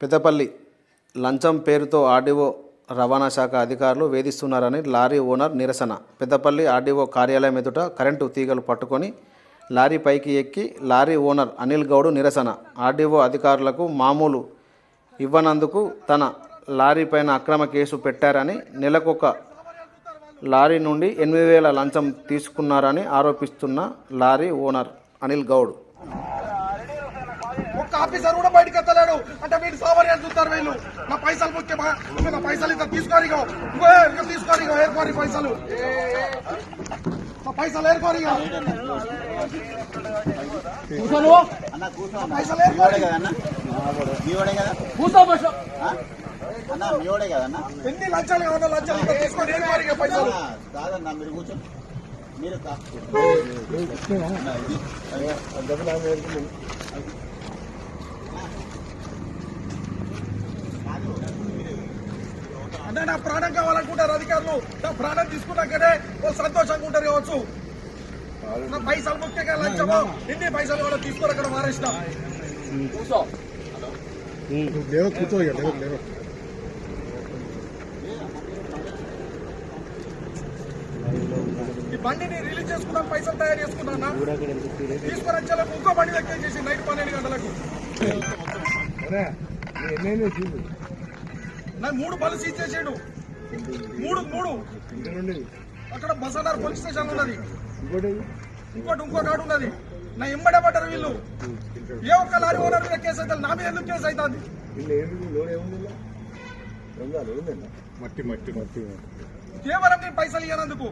పెద్దపల్లి లంచం పేరుతో ఆర్డీఓ రవాణా శాఖ అధికారులు వేధిస్తున్నారని లారీ ఓనర్ నిరసన. పెద్దపల్లి ఆర్డీఓ కార్యాలయం ఎదుట కరెంటు తీగలు పట్టుకొని లారీ పైకి ఎక్కి లారీ ఓనర్ అనిల్ గౌడ్ నిరసన. ఆర్డీఓ అధికారులకు మామూలు ఇవ్వనందుకు తన లారీ పైన అక్రమ కేసు పెట్టారని, నెలకొక లారీ నుండి 8,000 లంచం తీసుకున్నారని ఆరోపిస్తున్న లారీ ఓనర్ అనిల్ గౌడ్. ఒక్క ఆఫీసర్ కూడా బయటకు ఎత్తలేడు అంటే వీళ్ళు సౌకర్యాలు చూస్తారు. వీళ్ళు నా పైసలు ముఖ్యమా, నా పైసలు ఇంత తీసుకోరిగో, తీసుకోరిగో, ఏర్కోరి పైసలు, నా పైసలు ఏర్కోరిగో, పైసలు ఏర్కోరి ఎన్ని లంచాలు కావాలో లంచాలు ఇంత తీసుకొని ఏర్కోరిగో పైసలు. అంటే నా ప్రాణం కావాలనుకుంటారు అధికారులు. నా ప్రాణం తీసుకున్నాకనే వాళ్ళు సంతోషంగా ఉంటారు కావచ్చు. నా పైసలు ముఖ్యంగా లంచము ఎన్ని పైసలు కూడా తీసుకొని అక్కడ మారేసిన కూర్చో. ఈ బండిని రిలీజ్ చేసుకున్నాం, పైసలు తయారు చేసుకున్నా తీసుకొని వచ్చేలకు ఇంకో బండి లెక్క చేసి నైట్ 12 గంటలకు నాకు 3 బళ్ళు సీజ్ చేసాడు. 3 అక్కడ బసనార్ పోలీస్ స్టేషన్ ఉన్నది, ఇంకో కాడు ఉన్నది. నా ఎంబడే పడ్డారు వీళ్ళు. ఏ ఒక్క లారీ ఓనర్ మీద కేసు అవుతుంది, నా మీద ఎందుకు కేసు అవుతుంది? కేవలం నేను పైసలు ఇవ్వనందుకు.